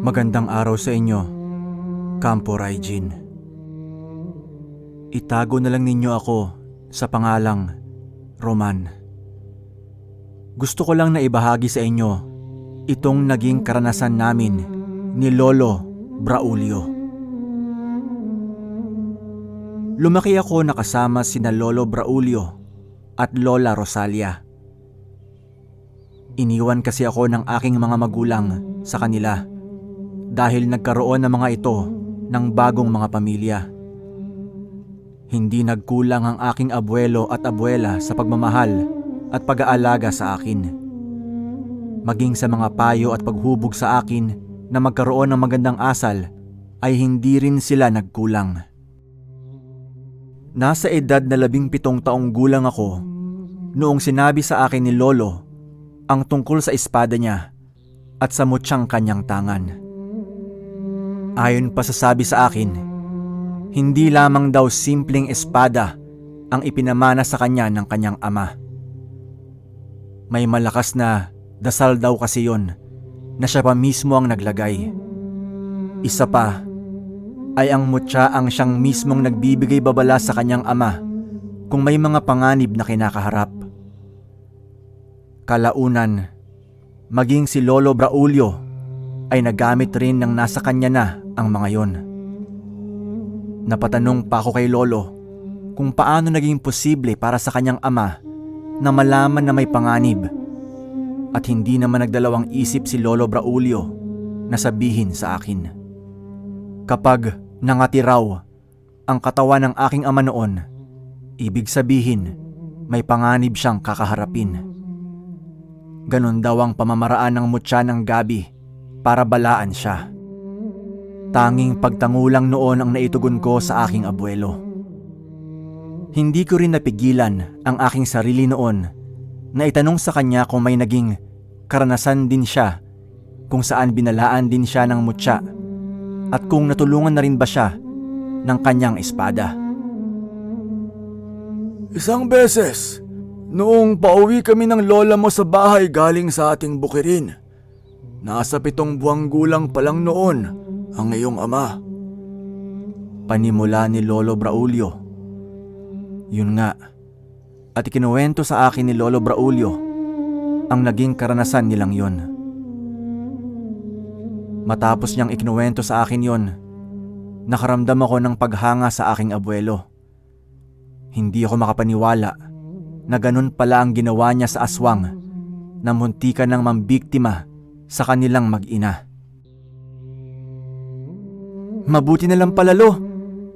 Magandang araw sa inyo, Campo Raijin. Itago na lang ninyo ako sa pangalang Roman. Gusto ko lang na ibahagi sa inyo itong naging karanasan namin ni Lolo Braulio. Lumaki ako nakasama sina Lolo Braulio at Lola Rosalia. Iniwan kasi ako ng aking mga magulang sa kanila dahil nagkaroon ng mga ito ng bagong mga pamilya. Hindi nagkulang ang aking abuelo at abuela sa pagmamahal at pag-aalaga sa akin. Maging sa mga payo at paghubog sa akin na magkaroon ng magandang asal ay hindi rin sila nagkulang. Nasa edad na 17 taong gulang ako noong sinabi sa akin ni Lolo ang tungkol sa espada niya at sa mutyang kanyang tangan. Ayon pa sa sabi sa akin, hindi lamang daw simpleng espada ang ipinamana sa kanya ng kanyang ama. May malakas na dasal daw kasi yon na siya pa mismo ang naglagay. Isa pa ay ang mutya ang siyang mismong nagbibigay babala sa kanyang ama kung may mga panganib na kinakaharap. Kalaunan, maging si Lolo Braulio ay nagamit rin ng nasa kanya na ang mga yon. Napatanong pa ako kay Lolo kung paano naging posible para sa kanyang ama na malaman na may panganib at hindi naman nagdalawang isip si Lolo Braulio na sabihin sa akin. Kapag nangati raw ang katawan ng aking ama noon, ibig sabihin may panganib siyang kakaharapin. Ganon daw ang pamamaraan ng mutya ng gabi para balaan siya. Tanging pagtangulang noon ang naitugon ko sa aking abuelo. Hindi ko rin napigilan ang aking sarili noon na itanong sa kanya kung may naging karanasan din siya kung saan binalaan din siya ng mutya at kung natulungan na rin ba siya ng kanyang espada. Isang beses, noong pauwi kami ng lola mo sa bahay galing sa ating bukirin, nasa 7 buwang gulang pa lang noon ang iyong ama. Panimula ni Lolo Braulio. Yun nga, at ikinuwento sa akin ni Lolo Braulio ang naging karanasan nilang yon. Matapos niyang ikinuwento sa akin yon, nakaramdam ako ng paghanga sa aking abuelo. Hindi ako makapaniwala na ganun pala ang ginawa niya sa aswang na muntikan ng mambiktima sa kanilang mag-ina. Mabuti na lang pala, Lo.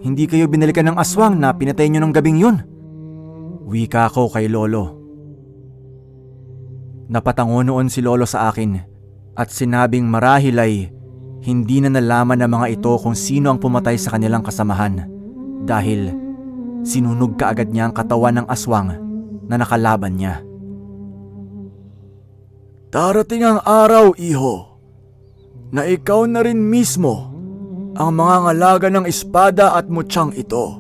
Hindi kayo binalikan ng aswang na pinatay nyo ng gabing yun. Wika ko kay Lolo. Napatango noon si Lolo sa akin at sinabing marahil ay hindi na nalaman ng mga ito kung sino ang pumatay sa kanilang kasamahan dahil sinunog kaagad niya ang katawan ng aswang na nakalaban niya. Darating ang araw, iho, na ikaw na rin mismo ang mga ngalaga ng espada at mutyang ito.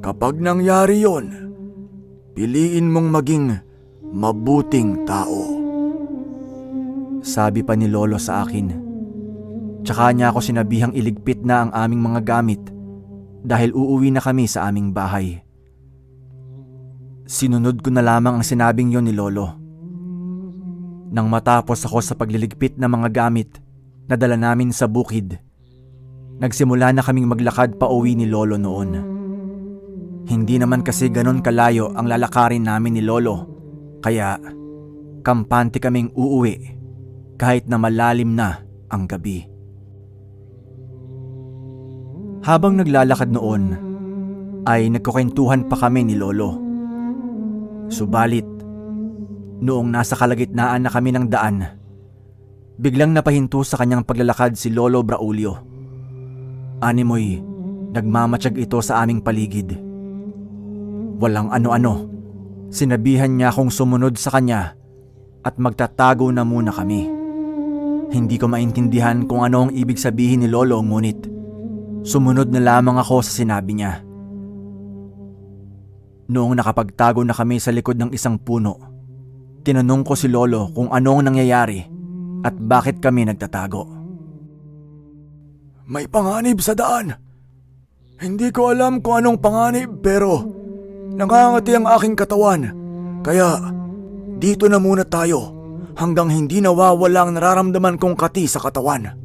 Kapag nangyari yon, piliin mong maging mabuting tao. Sabi pa ni Lolo sa akin. Tsaka niya ako sinabihang iligpit na ang aming mga gamit dahil uuwi na kami sa aming bahay. Sinunod ko na lamang ang sinabing yon ni Lolo. Nang matapos ako sa pagliligpit ng mga gamit na dala namin sa bukid, nagsimula na kaming maglakad pa uwi ni Lolo noon. Hindi naman kasi ganon kalayo ang lalakarin namin ni Lolo, kaya kampante kaming uuwi kahit na malalim na ang gabi. Habang naglalakad noon, ay nagkukwentuhan pa kami ni Lolo. Subalit, noong nasa kalagitnaan na kami ng daan, biglang napahinto sa kanyang paglalakad si Lolo Braulio. Animoy, nagmamatsyag ito sa aming paligid. Walang ano-ano, sinabihan niya akong sumunod sa kanya at magtatago na muna kami. Hindi ko maintindihan kung ano ang ibig sabihin ni Lolo, ngunit sumunod na lamang ako sa sinabi niya. Noong nakapagtago na kami sa likod ng isang puno, tinanong ko si Lolo kung ano ang nangyayari at bakit kami nagtatago. May panganib sa daan. Hindi ko alam kung anong panganib pero nangangati ang aking katawan. Kaya dito na muna tayo hanggang hindi nawawala ang nararamdaman kong kati sa katawan.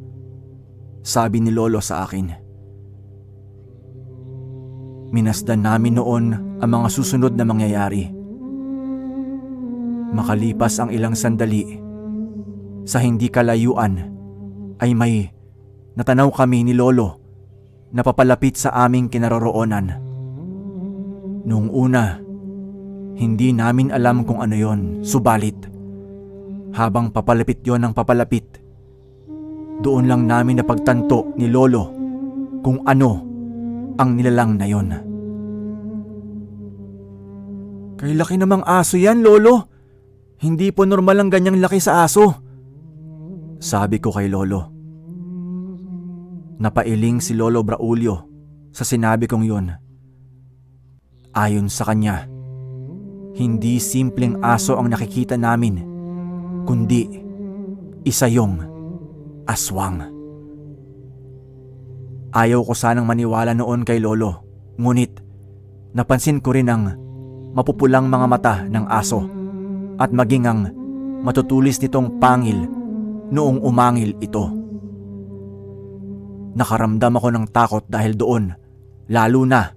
Sabi ni Lolo sa akin. Minasdan namin noon ang mga susunod na mangyayari. Makalipas ang ilang sandali, sa hindi kalayuan ay may natanaw kami ni Lolo na papalapit sa aming kinaroroonan. Noong una, hindi namin alam kung ano yon, subalit habang papalapit yon ng papalapit, doon lang namin napagtanto ni Lolo kung ano ang nilalang na yon. Kay laki namang aso yan, Lolo. Hindi po normal ang ganyang laki sa aso. Sabi ko kay Lolo. Napailing si Lolo Braulio sa sinabi kong yun. Ayon sa kanya, hindi simpleng aso ang nakikita namin, kundi isa yung aswang. Ayaw ko sanang maniwala noon kay Lolo, ngunit napansin ko rin ang mapupulang mga mata ng aso at maging ang matutulis nitong pangil noong umangil ito. Nakaramdam ako ng takot dahil doon, lalo na,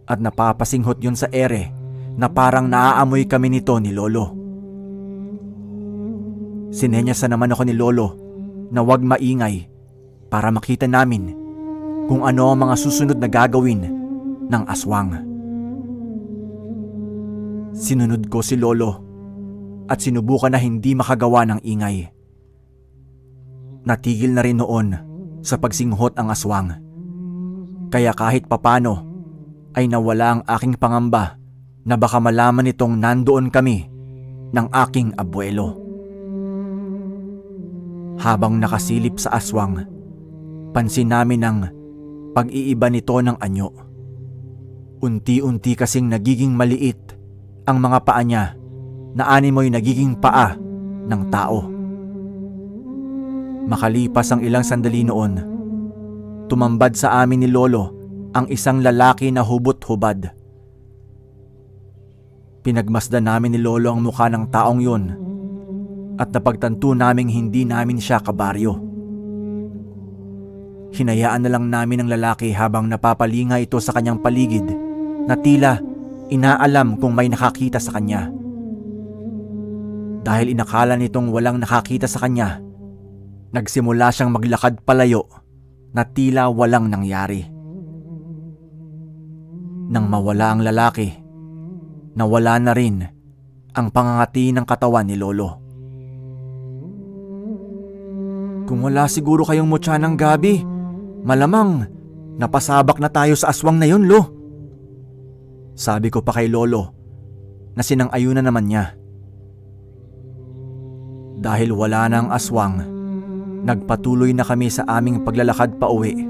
at napapasinghot yun sa ere na parang naaamoy kami nito ni Lolo. Sinenyasan naman ako ni Lolo na huwag maingay para makita namin kung ano ang mga susunod na gagawin ng aswang. Sinunod ko si Lolo at sinubukan na hindi makagawa ng ingay. Natigil na rin noon sa pagsinghot ang aswang. Kaya kahit papano ay nawala ang aking pangamba na baka malaman nitong nandoon kami ng aking abuelo. Habang nakasilip sa aswang, pansin namin ang pag-iiba nito ng anyo. Unti-unti kasing nagiging maliit ang mga paa niya na animoy nagiging paa ng tao. Makalipas ang ilang sandali noon, tumambad sa amin ni Lolo ang isang lalaki na hubot-hubad. Pinagmasdan namin ni Lolo ang mukha ng taong yun at napagtanto naming hindi namin siya kabaryo. Hinayaan na lang namin ang lalaki habang napapalinga ito sa kanyang paligid na tila inaalam kung may nakakita sa kanya. Dahil inakala nitong walang nakakita sa kanya, nagsimula siyang maglakad palayo na tila walang nangyari. Nang mawala ang lalaki, nawala na rin ang pangangati ng katawan ni Lolo. Kung wala siguro kayong mutya ng gabi, malamang napasabak na tayo sa aswang na yun, Lo. Sabi ko pa kay Lolo na sinang-ayunan naman niya. Dahil wala na ang aswang, nagpatuloy na kami sa aming paglalakad pa uwi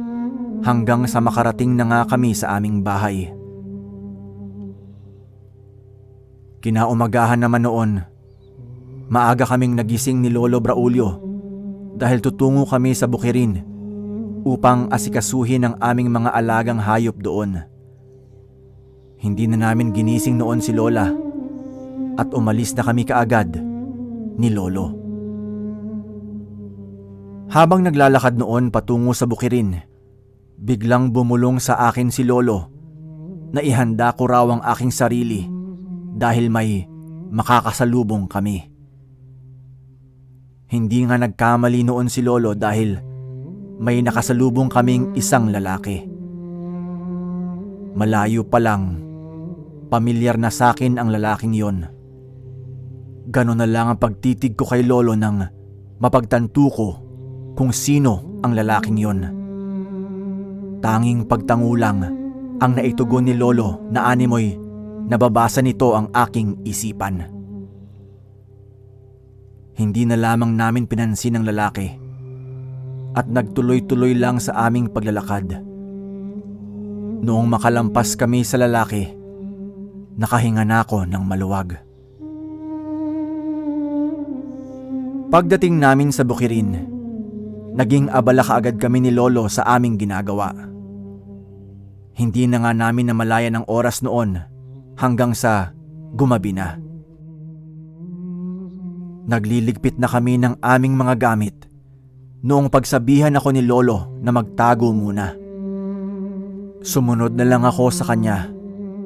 hanggang sa makarating na nga kami sa aming bahay. Kinaumagahan naman noon, maaga kaming nagising ni Lolo Braulio dahil tutungo kami sa bukirin upang asikasuhin ang aming mga alagang hayop doon. Hindi na namin ginising noon si Lola at umalis na kami kaagad ni Lolo. Habang naglalakad noon patungo sa bukirin, biglang bumulong sa akin si Lolo na ihanda ko raw ang aking sarili dahil may makakasalubong kami. Hindi nga nagkamali noon si Lolo dahil may nakasalubong kaming isang lalaki. Malayo pa lang, pamilyar na sa akin ang lalaking yon. Ganon na lang ang pagtitig ko kay Lolo nang mapagtanto ko kung sino ang lalaking yon. Tanging pagtangulang ang naitugon ni Lolo na animoy nababasa nito ang aking isipan. Hindi na lamang namin pinansin ang lalaki at nagtuloy-tuloy lang sa aming paglalakad. Noong makalampas kami sa lalaki, nakahinga na ako ng maluwag. Pagdating namin sa bukirin, Naging abala kaagad kami ni Lolo sa aming ginagawa. Hindi na nga namin namalayan ang oras noon hanggang sa gumabi na. Nagliligpit na kami ng aming mga gamit noong pagsabihan ako ni Lolo na magtago muna. Sumunod na lang ako sa kanya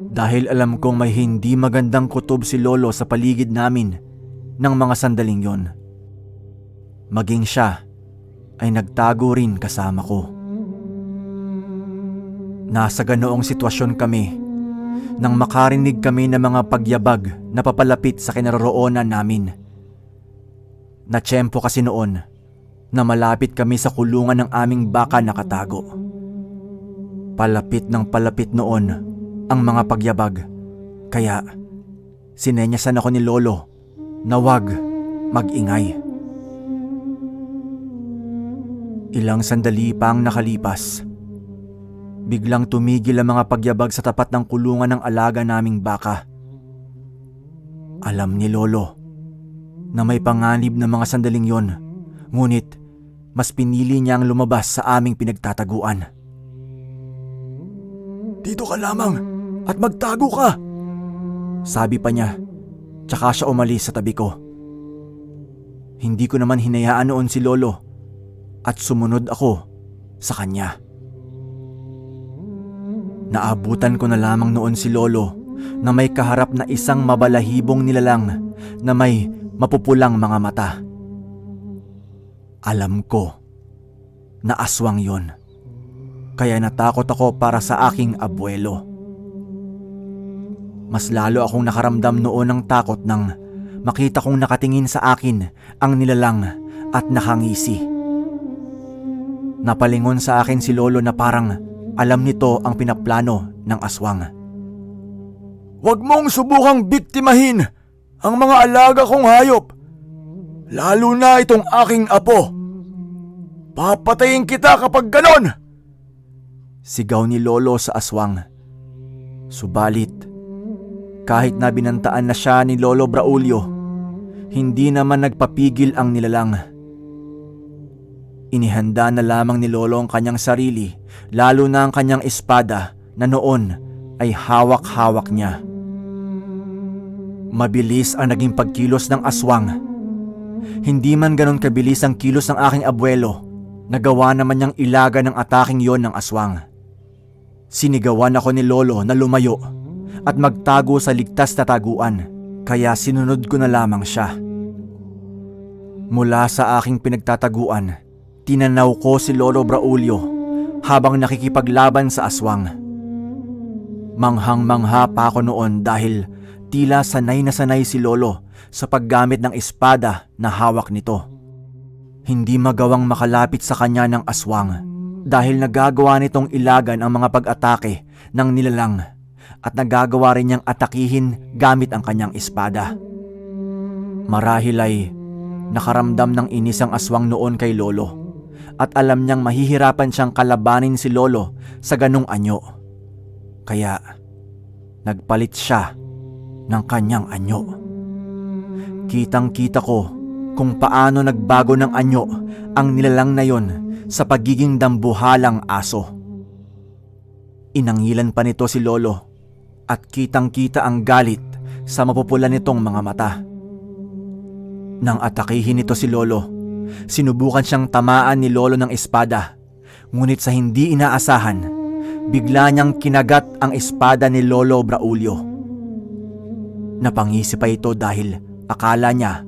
dahil alam kong may hindi magandang kutob si Lolo sa paligid namin ng mga sandaling yon. Maging siya ay nagtago rin kasama ko. Nasa ganoong sitwasyon kami nang makarinig kami ng mga pagyabag na papalapit sa kinaroroonan namin. Natsyempo kasi noon na malapit kami sa kulungan ng aming baka nakatago. Palapit ng palapit noon ang mga pagyabag, kaya sinenyasan ako ni Lolo na wag mag-ingay. Ilang sandali pa ang nakalipas. Biglang tumigil ang mga pagyabag sa tapat ng kulungan ng alaga naming baka. Alam ni Lolo na may panganib na mga sandaling yon, ngunit mas pinili niya ang lumabas sa aming pinagtataguan. Dito ka lamang at magtago ka, sabi pa niya, tsaka siya umalis sa tabi ko. Hindi ko naman hinayaan noon si Lolo at sumunod ako sa kanya. Naabutan ko na lamang noon si Lolo na may kaharap na isang mabalahibong nilalang na may mapupulang mga mata. Alam ko na aswang yon, kaya natakot ako para sa aking abuelo. Mas lalo akong nakaramdam noon ng takot nang makita kong nakatingin sa akin ang nilalang at nakangisi. Napalingon sa akin si Lolo na parang alam nito ang pinaplano ng aswang. Huwag mong subukang biktimahin ang mga alaga kong hayop, lalo na itong aking apo. Papatayin kita kapag ganon! Sigaw ni Lolo sa aswang. Subalit, kahit na binantaan na siya ni Lolo Braulio, hindi naman nagpapigil ang nilalang. Inihanda na lamang ni Lolo ang kanyang sarili, lalo na ang kanyang espada na noon ay hawak-hawak niya. Mabilis ang naging pagkilos ng aswang. Hindi man ganon kabilis ang kilos ng aking abuelo, nagawa naman niyang ilaga ng ataking yon ng aswang. Sinigawan ako ni Lolo na lumayo at magtago sa ligtas na taguan, kaya sinunod ko na lamang siya. Mula sa aking pinagtataguan, tinanaw ko si Lolo Braulio habang nakikipaglaban sa aswang. Manghang-mangha pa ako noon dahil tila sanay na sanay si Lolo sa paggamit ng espada na hawak nito. Hindi magawang makalapit sa kanya ng aswang dahil nagagawa nitong ilagan ang mga pag-atake ng nilalang at nagagawa rin niyang atakihin gamit ang kanyang espada. Marahil ay nakaramdam ng inis ang aswang noon kay Lolo at alam niyang mahihirapan siyang kalabanin si Lolo sa ganong anyo. Kaya nagpalit siya ng kanyang anyo. Kitang-kita ko kung paano nagbago ng anyo ang nilalang na yon sa pagiging dambuhalang aso. Inangilan pa nito si Lolo at kitang-kita ang galit sa mapupula nitong mga mata. Nang atakihin nito si Lolo, sinubukan siyang tamaan ni Lolo ng espada, ngunit sa hindi inaasahan, bigla niyang kinagat ang espada ni Lolo Braulio. Napangisi pa ito dahil akala niya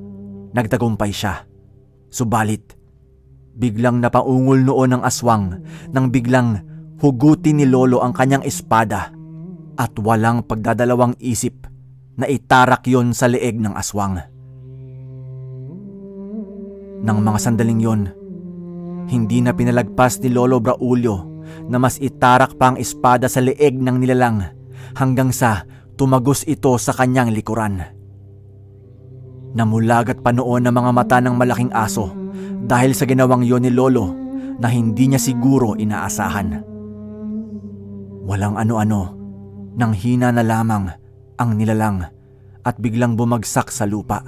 nagtagumpay siya. Subalit, biglang napaungol noon ng aswang nang biglang hugutin ni Lolo ang kanyang espada at walang pagdadalawang isip na itarak yon sa leeg ng aswang. Nang mga sandaling yon, hindi na pinalagpas ni Lolo Braulio na mas itarak pa ang espada sa leeg ng nilalang hanggang sa tumagos ito sa kanyang likuran. Namulagat pa noon ang mga mata ng malaking aso dahil sa ginawang yon ni Lolo na hindi niya siguro inaasahan. Walang ano-ano, nang hina na lamang ang nilalang at biglang bumagsak sa lupa.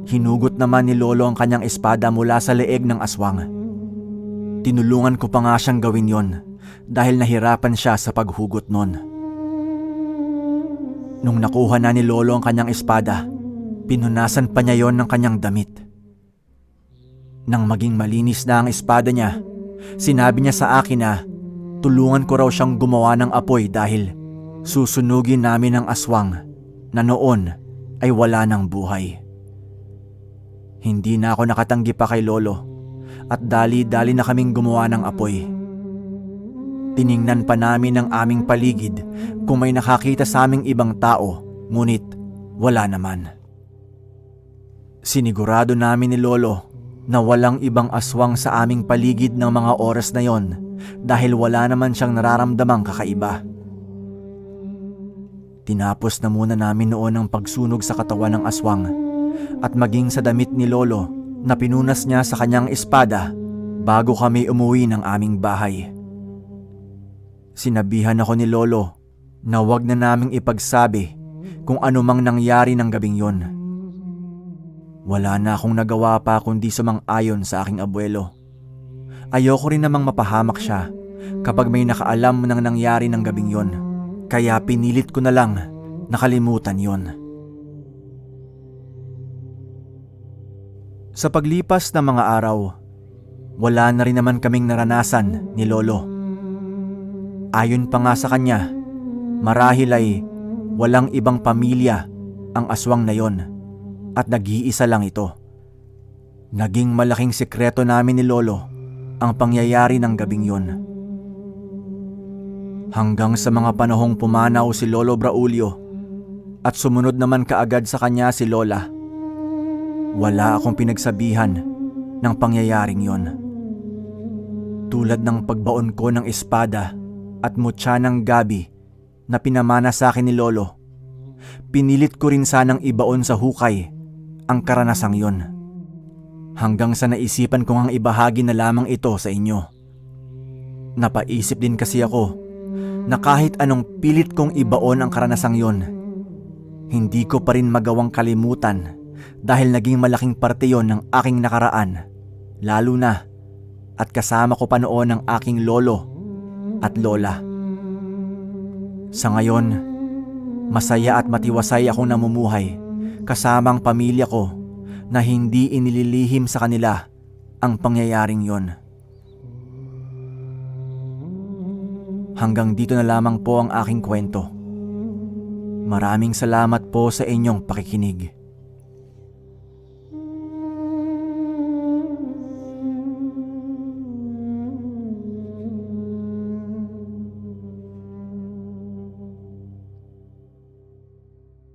Hinugot naman ni Lolo ang kanyang espada mula sa leeg ng aswang. Tinulungan ko pa nga siyang gawin yon dahil nahirapan siya sa paghugot nun. Nung nakuha na ni Lolo ang kanyang espada, pinunasan pa niya yon ng kanyang damit. Nang maging malinis na ang espada niya, sinabi niya sa akin na tulungan ko raw siyang gumawa ng apoy dahil susunugin namin ang aswang na noon ay wala ng buhay. Hindi na ako nakatanggi pa kay Lolo at dali-dali na kaming gumawa ng apoy. Tiningnan pa namin ang aming paligid kung may nakakita sa aming ibang tao, ngunit wala naman. Sinigurado namin ni Lolo na walang ibang aswang sa aming paligid ng mga oras na yon dahil wala naman siyang nararamdamang kakaiba. Tinapos na muna namin noon ang pagsunog sa katawan ng aswang at maging sa damit ni Lolo na pinunas niya sa kanyang espada bago kami umuwi ng aming bahay. Sinabihan ako ni Lolo na wag na naming ipagsabi kung ano mang nangyari ng gabing yon. Wala na akong nagawa pa kundi sumang-ayon sa aking abuelo. Ayoko rin namang mapahamak siya kapag may nakaalam ng nangyari ng gabing yon, kaya pinilit ko na lang nakalimutan yon. Sa paglipas ng mga araw, wala na rin naman kaming naranasan ni Lolo. Ayon pa nga sa kanya, marahil ay walang ibang pamilya ang aswang na yon at nag-iisa lang ito. Naging malaking sikreto namin ni Lolo ang pangyayari ng gabing yon. Hanggang sa mga panahong pumanaw si Lolo Braulio at sumunod naman kaagad sa kanya si Lola, wala akong pinagsabihan ng pangyayaring yon. Tulad ng pagbaon ko ng espada at mutya ng gabi na pinamana sa akin ni Lolo, pinilit ko rin sanang ibaon sa hukay ang karanasang yon. Hanggang sa naisipan ko ngang ibahagi na lamang ito sa inyo. Napaisip din kasi ako na kahit anong pilit kong ibaon ang karanasang yon, hindi ko pa rin magawang kalimutan dahil naging malaking parte yon ng aking nakaraan, lalo na at kasama ko pa noon ang aking lolo at lola. Sa ngayon, masaya at matiwasay akong namumuhay kasama ang pamilya ko na hindi inililihim sa kanila ang pangyayaring yon. Hanggang dito na lamang po ang aking kwento. Maraming salamat po sa inyong pakikinig.